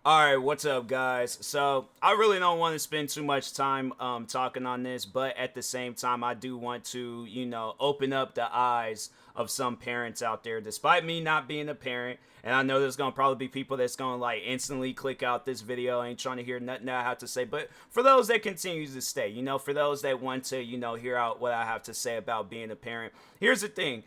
All right, what's up, guys? So I really don't want to spend too much time talking on this, but at the same time, I do want to, open up the eyes of some parents out there, despite me not being a parent. And I know there's gonna probably be people that's gonna like instantly click out this video, ain't trying to hear nothing I have to say. But for those that continue to stay, for those that want to, hear out what I have to say about being a parent, here's the thing.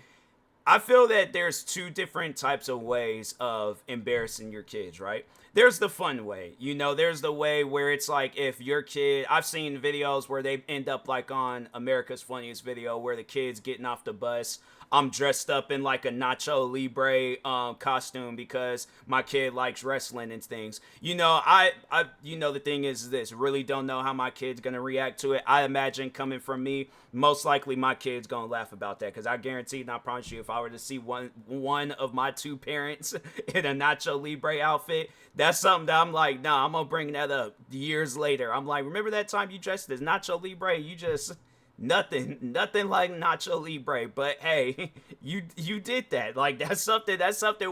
I feel that there's two different types of ways of embarrassing your kids, right? There's the fun way. There's the way where it's like if your kid, I've seen videos where they end up like on America's Funniest Video where the kid's getting off the bus. I'm dressed up in like a Nacho Libre costume because my kid likes wrestling and things. The thing is this, really don't know how my kid's gonna react to it. I imagine coming from me, most likely my kid's gonna laugh about that because I guarantee and I promise you, if I were to see one of my two parents in a Nacho Libre outfit, that's something that I'm like, nah, I'm gonna bring that up years later. I'm like, remember that time you dressed as Nacho Libre? You just nothing like Nacho Libre, but hey, you did that. Like that's something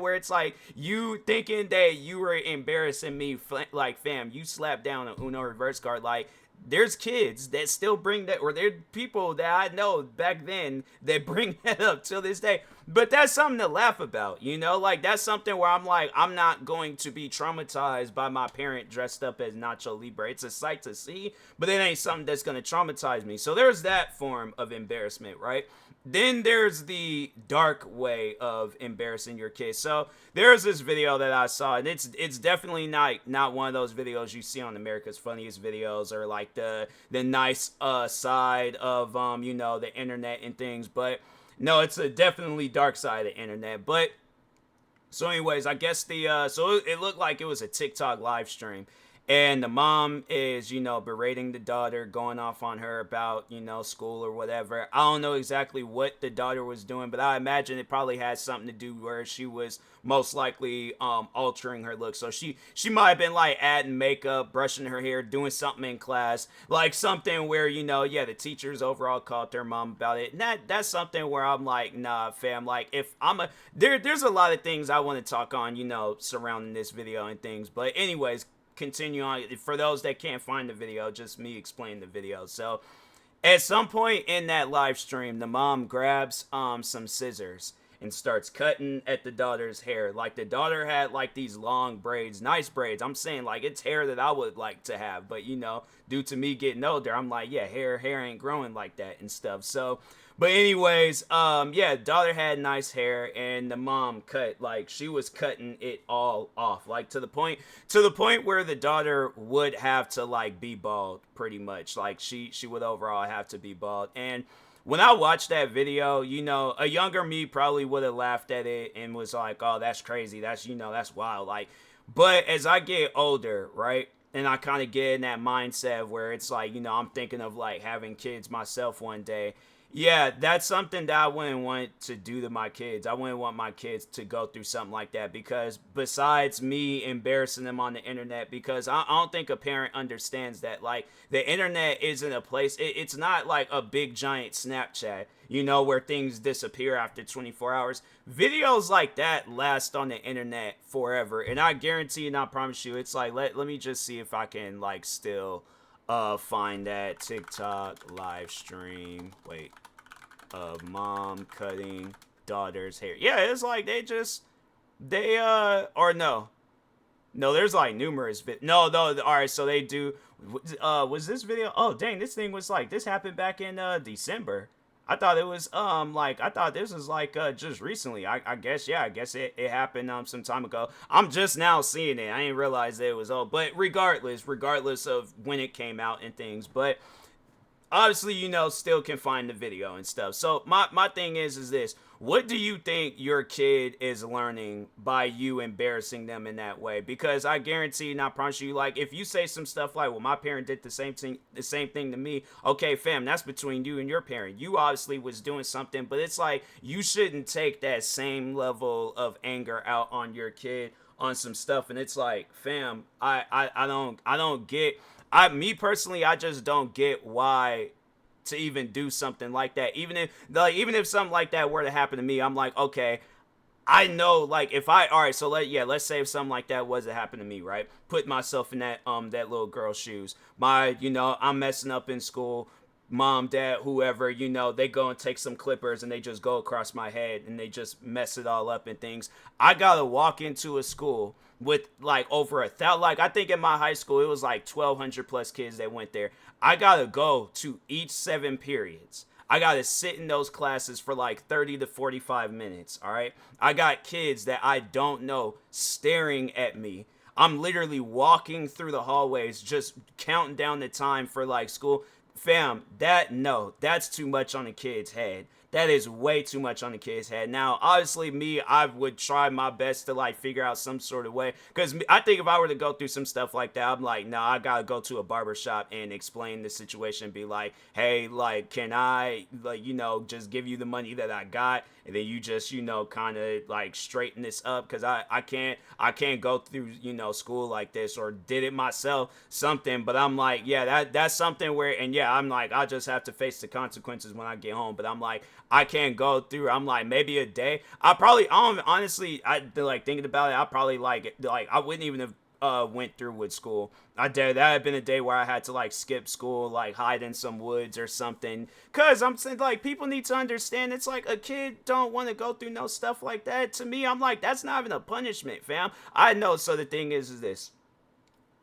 where it's like you thinking that you were embarrassing me. Like, fam, you slapped down an Uno reverse card. Like, there's kids that still bring that, or there are people that I know back then that bring that up till this day. But that's something to laugh about, like that's something where I'm like, I'm not going to be traumatized by my parent dressed up as Nacho Libre. It's a sight to see, but it ain't something that's going to traumatize me. So there's that form of embarrassment, right? Then there's the dark way of embarrassing your kids. So there's this video that I saw, and it's definitely not one of those videos you see on America's Funniest Videos or like the nice side of the internet and things. But no, it's a definitely dark side of the internet. But so, anyways, I guess so it looked like it was a TikTok live stream, and the mom is berating the daughter, going off on her about school or whatever. I don't know exactly what the daughter was doing, but I imagine it probably had something to do where she was most likely altering her look. So she might have been like adding makeup, brushing her hair, doing something in class, like something where yeah, the teachers overall called their mom about it. And that's something where I'm like, nah, fam. Like, if I'm there's a lot of things I want to talk on, surrounding this video and things. But anyways, continue on. For those that can't find the video, just me explaining the video. So at some point in that live stream, the mom grabs some scissors and starts cutting at the daughter's hair. Like, the daughter had like these long braids, nice braids. I'm saying like it's hair that I would like to have, but due to me getting older, I'm like, yeah, hair ain't growing like that and stuff. So but anyways, yeah, daughter had nice hair, and the mom cut, like, she was cutting it all off, like to the point where the daughter would have to like be bald, pretty much. Like, she would overall have to be bald. And when I watched that video, a younger me probably would have laughed at it and was like, oh, that's crazy, that's wild. Like, but as I get older, right, and I kind of get in that mindset where it's like, I'm thinking of like having kids myself one day. Yeah, that's something that I wouldn't want to do to my kids. I wouldn't want my kids to go through something like that, because besides me embarrassing them on the internet, because I don't think a parent understands that, like, the internet isn't a place, it's not like a big giant Snapchat, where things disappear after 24 hours. Videos like that last on the internet forever. And I guarantee and I promise you, it's like, let me just see if I can like still find that TikTok live stream. Wait, of mom cutting daughter's hair. Yeah, it's like they or no, there's like numerous no, all right, so they do. Was this video, oh dang, this thing was like, this happened back in December. I thought it was like, I thought this was like just recently. I guess, yeah, I guess it happened some time ago. I'm just now seeing it. I didn't realize that it was old. But regardless of when it came out and things, but obviously, still can find the video and stuff. So my thing is this: what do you think your kid is learning by you embarrassing them in that way? Because I guarantee and I promise you, like, if you say some stuff like, well, my parent did the same thing to me, okay, fam, that's between you and your parent. You obviously was doing something, but it's like, you shouldn't take that same level of anger out on your kid on some stuff. And it's like, fam, I don't get, me personally, I just don't get why to even do something like that. Even if something like that were to happen to me, I'm like, okay, I know, like, if I, all right, so let's say if something like that was to happen to me, right? Put myself in that little girl's shoes. I'm messing up in school. Mom, dad, whoever, they go and take some clippers and they just go across my head and they just mess it all up and things. I gotta walk into a school with like over 1,000. Like, I think in my high school it was like 1,200 plus kids that went there. I gotta go to each 7 periods. I got to sit in those classes for like 30 to 45 minutes, all right? I got kids that I don't know staring at me. I'm literally walking through the hallways just counting down the time for like school. Fam, no, that's too much on a kid's head. That is way too much on a kid's head. Now, obviously, I would try my best to like figure out some sort of way. Because I think if I were to go through some stuff like that, I'm like, nah, I gotta go to a barber shop and explain the situation. Be like, hey, like, can I, like, just give you the money that I got, and then you just, kind of like straighten this up. Because I can't go through, school like this, or did it myself, something. But I'm like, yeah, that's something where, and yeah, I'm like, I just have to face the consequences when I get home. But I'm like, I can't go through. I'm like, maybe a day. Honestly, I like thinking about it. I probably like I wouldn't even have went through with school. I dare that had been a day where I had to like skip school, like hide in some woods or something. Cause I'm saying, like, people need to understand, it's like a kid don't want to go through no stuff like that. To me, I'm like, that's not even a punishment, fam. I know. So the thing is this.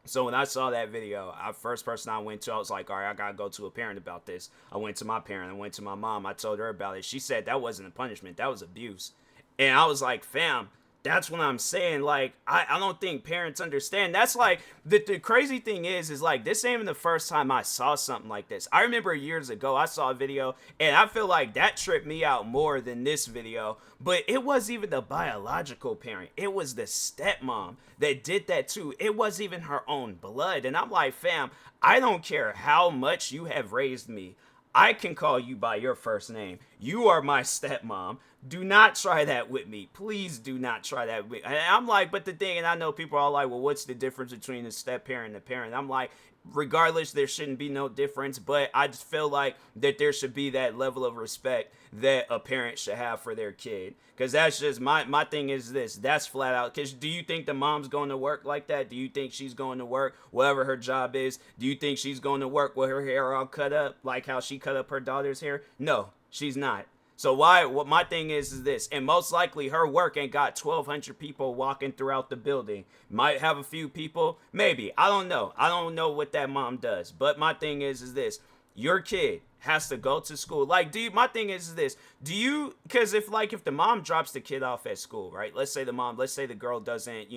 So when I saw that video, first person I went to, I was like, all right, I gotta go to a parent about this. I went to my parent. I went to my mom. I told her about it. She said that wasn't a punishment. That was abuse. And I was like, fam, that's what I'm saying. Like, I don't think parents understand. That's like, the crazy thing is like, this ain't even the first time I saw something like this. I remember years ago, I saw a video, and I feel like that tripped me out more than this video. But it wasn't even the biological parent. It was the stepmom that did that too. It wasn't even her own blood. And I'm like, fam, I don't care how much you have raised me. I can call you by your first name. You are my stepmom. Do not try that with me. Please do not try that with me. And I'm like, but the thing, and I know people are like, well, what's the difference between a step parent and a parent? I'm like, regardless, there shouldn't be no difference, but I just feel like that there should be that level of respect that a parent should have for their kid. Because that's just my thing is this. That's flat out. Because do you think the mom's going to work like that? Do you think she's going to work, whatever her job is? Do you think she's going to work with her hair all cut up, like how she cut up her daughter's hair? No, she's not. So what my thing is this, and most likely her work ain't got 1,200 people walking throughout the building. Might have a few people, maybe. I don't know. I don't know what that mom does. But my thing is this, your kid has to go to school. Like, my thing is this, because if the mom drops the kid off at school, right? Let's say the girl doesn't,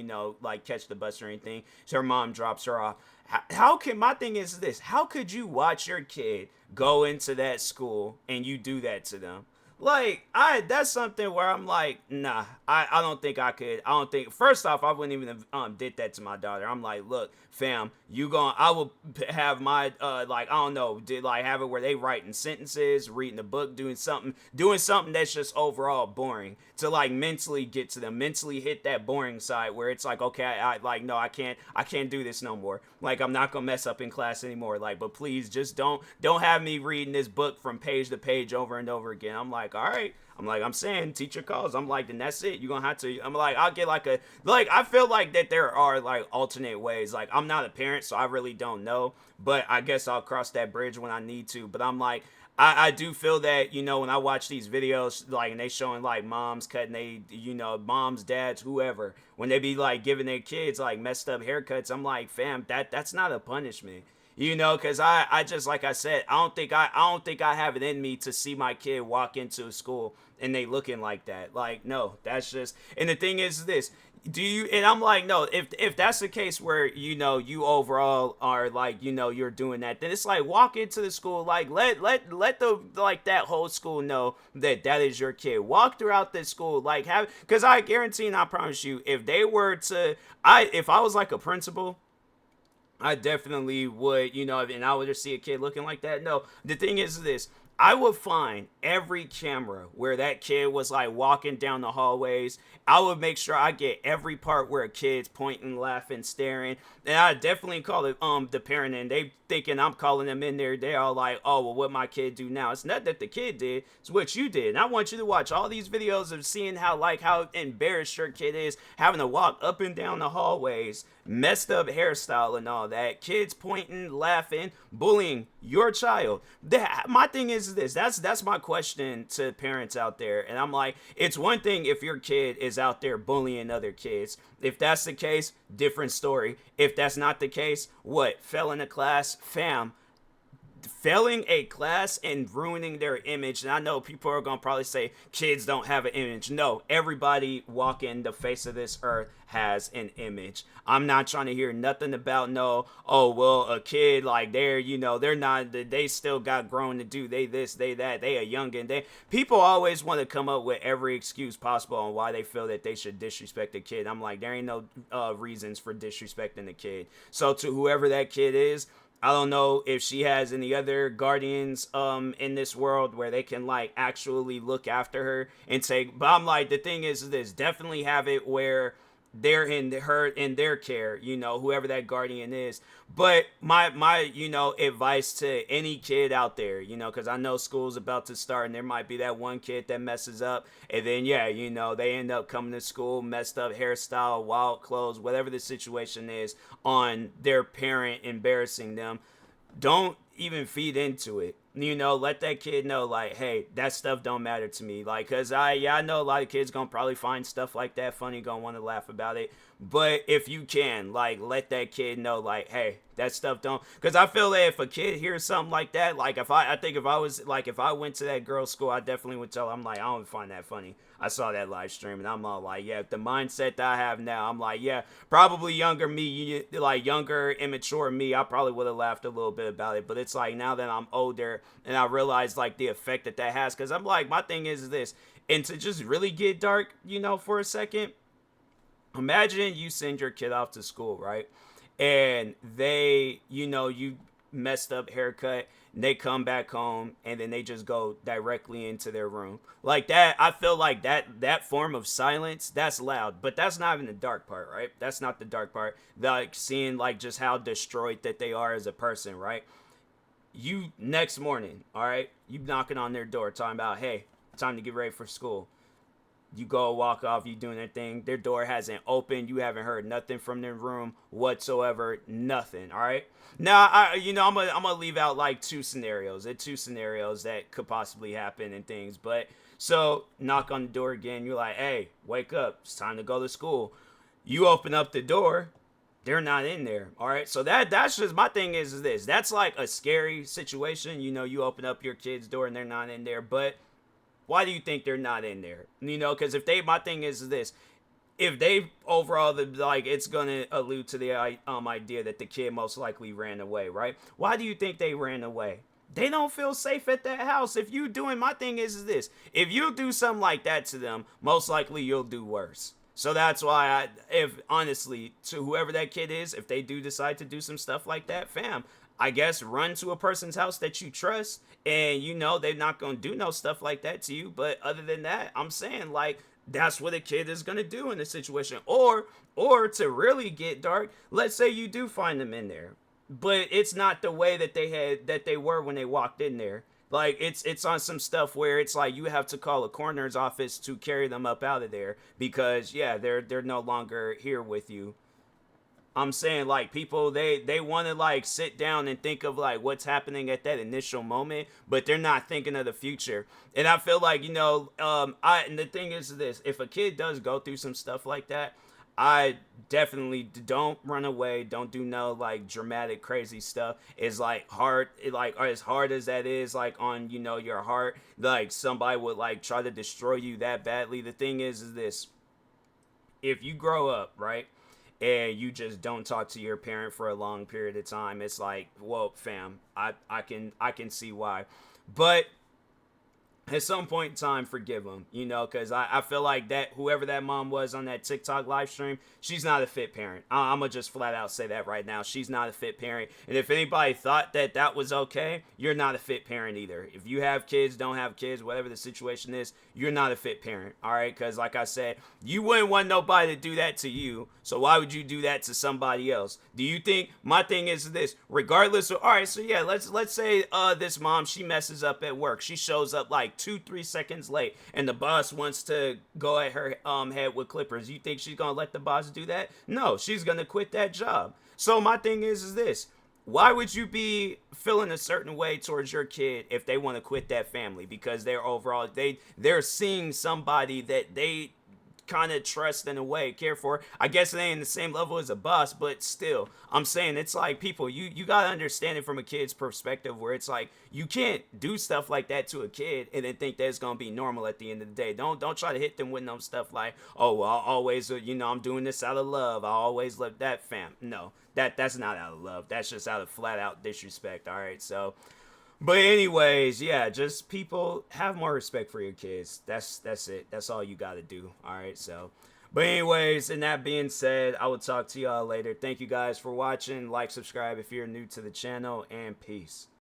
like catch the bus or anything. So her mom drops her off. My thing is this, how could you watch your kid go into that school and you do that to them? Like, that's something where I'm like, nah, I don't think I could. I don't think, first off, I wouldn't even have did that to my daughter. I'm like, look, fam, I will have my, I don't know, have it where they writing sentences, reading a book, doing something that's just overall boring to like mentally get to them, mentally hit that boring side where it's like, okay, no, I can't do this no more. Like, I'm not gonna mess up in class anymore. Like, but please just don't have me reading this book from page to page over and over again. I'm like, all right. I'm saying teacher calls. I'm like, then that's it. You're going to have to, I'm like, I'll get I feel like that there are like alternate ways. Like, I'm not a parent, so I really don't know, but I guess I'll cross that bridge when I need to. But I'm like, I do feel that, when I watch these videos, like, and they showing like moms cutting moms, dads, whoever, when they be like giving their kids like messed up haircuts, I'm like, fam, that's not a punishment. Because I just, like I said, I don't think I have it in me to see my kid walk into a school and they looking like that. Like, no, that's just, and the thing is this, and I'm like, no, if that's the case where, you overall are like, you're doing that, then it's like, walk into the school, like, let the, like, that whole school know that is your kid. Walk throughout this school, like, because I guarantee and I promise you, if I was like a principal, I definitely would, and I would just see a kid looking like that. No, the thing is this, I would find every camera where that kid was like walking down the hallways. I would make sure I get every part where a kid's pointing, laughing, staring. And I definitely call it the parent, and they thinking I'm calling them in there. They're all like, oh well, what my kid do now? It's not that the kid did, it's what you did. And I want you to watch all these videos of seeing how embarrassed your kid is having to walk up and down the hallways, messed up hairstyle and all that, kids pointing, laughing, bullying your child. My thing is this, that's my question to parents out there. And I'm like, it's one thing if your kid is out there bullying other kids. If that's the case, different story. If that's not the case, what? Fell in a class? Fam, failing a class and ruining their image. And I know people are going to probably say kids don't have an image. No, everybody walking the face of this earth has an image. I'm not trying to hear nothing about no, oh, well, a kid like they're not, they still got grown to do, they this, they that, they a youngin'. People always want to come up with every excuse possible on why they feel that they should disrespect a kid. I'm like, there ain't no reasons for disrespecting a kid. So to whoever that kid is, I don't know if she has any other guardians in this world where they can like actually look after her and take, but I'm like, the thing is this, definitely have it where they're in their care, whoever that guardian is. But my advice to any kid out there, because I know school's about to start and there might be that one kid that messes up, and then they end up coming to school messed up hairstyle, wild clothes, whatever the situation is, on their parent embarrassing them. Don't even feed into it. Let that kid know, like, hey, that stuff don't matter to me. Like, cause I know a lot of kids gonna probably find stuff like that funny, gonna want to laugh about it. But if you can, like, let that kid know, like, hey, that stuff don't. Cause I feel that if a kid hears something like that, like, I think if I was like, if I went to that girl's school, I definitely would tell her, I'm like, I don't find that funny. I saw that live stream and I'm all like, yeah, the mindset that I have now, I'm like, yeah, probably younger me, like younger, immature me, I probably would have laughed a little bit about it. But it's like now that I'm older and I realize like the effect that has, because I'm like, my thing is this, and to just really get dark, for a second, imagine you send your kid off to school, right? And they, you messed up haircut, and they come back home and then they just go directly into their room. Like that, I feel like that form of silence, that's loud. But that's not even the dark part, right? That's not the dark part. Like seeing like just how destroyed that they are as a person, right? You next morning, all right, you knocking on their door talking about, hey, time to get ready for school. You go walk off, you doing their thing, their door hasn't opened, you haven't heard nothing from their room whatsoever, nothing. All right, now I'm gonna leave out like two scenarios that could possibly happen and things. But so knock on the door again, you're like, hey, wake up, it's time to go to school. You open up the door, they're not in there. All right, so that's just my thing is this, that's like a scary situation. You open up your kid's door and they're not in there. But why do you think they're not in there? Because my thing is this, if they overall, it's gonna allude to the idea that the kid most likely ran away, right? Why do you think they ran away? They don't feel safe at that house. If you doing, my thing is this, if you do something like that to them, most likely you'll do worse. So that's why if honestly, to whoever that kid is, if they do decide to do some stuff like that, fam, I guess run to a person's house that you trust, and they're not gonna do no stuff like that to you. But other than that, I'm saying like that's what a kid is gonna do in this situation. Or to really get dark, let's say you do find them in there, but it's not the way that they were when they walked in there. Like it's on some stuff where it's like you have to call a coroner's office to carry them up out of there because they're no longer here with you. I'm saying like people they want to like sit down and think of like what's happening at that initial moment, but they're not thinking of the future. And I feel like and the thing is this: if a kid does go through some stuff like that, I definitely don't run away. Don't do no like dramatic crazy stuff. It's like hard, like as hard as that is, like on your heart, like somebody would like try to destroy you that badly. The thing is this: if you grow up right and you just don't talk to your parent for a long period of time, it's like, well, fam, I can see why. But at some point in time, forgive them, you know, because I feel like that whoever that mom was on that TikTok live stream, she's not a fit parent. I'm going to just flat out say that right now. She's not a fit parent. And if anybody thought that that was okay, you're not a fit parent either. If you have kids, don't have kids, whatever the situation is, you're not a fit parent, all right? Because like I said, you wouldn't want nobody to do that to you, so why would you do that to somebody else? Do you think, my thing is this, regardless of, all right, so yeah, let's say this mom, she messes up at work. She shows up like 2-3 seconds late, and the boss wants to go at her head with clippers. You think she's gonna let the boss do that? No, she's gonna quit that job. So my thing is this: why would you be feeling a certain way towards your kid if they want to quit that family because they're overall they're seeing somebody that they kind of trust in a way, care for? I guess it ain't the same level as a boss, but still, I'm saying it's like, people, you gotta understand it from a kid's perspective, where it's like you can't do stuff like that to a kid and then think that it's gonna be normal at the end of the day. Don't try to hit them with no stuff like, oh, well, I'll always, you know, I'm doing this out of love. I always love that fam. No, that's not out of love. That's just out of flat out disrespect. All right, so. But anyways, yeah, just people have more respect for your kids. That's it. That's all you got to do. All right, so. But anyways, and that being said, I will talk to y'all later. Thank you guys for watching. Like, subscribe if you're new to the channel, and peace.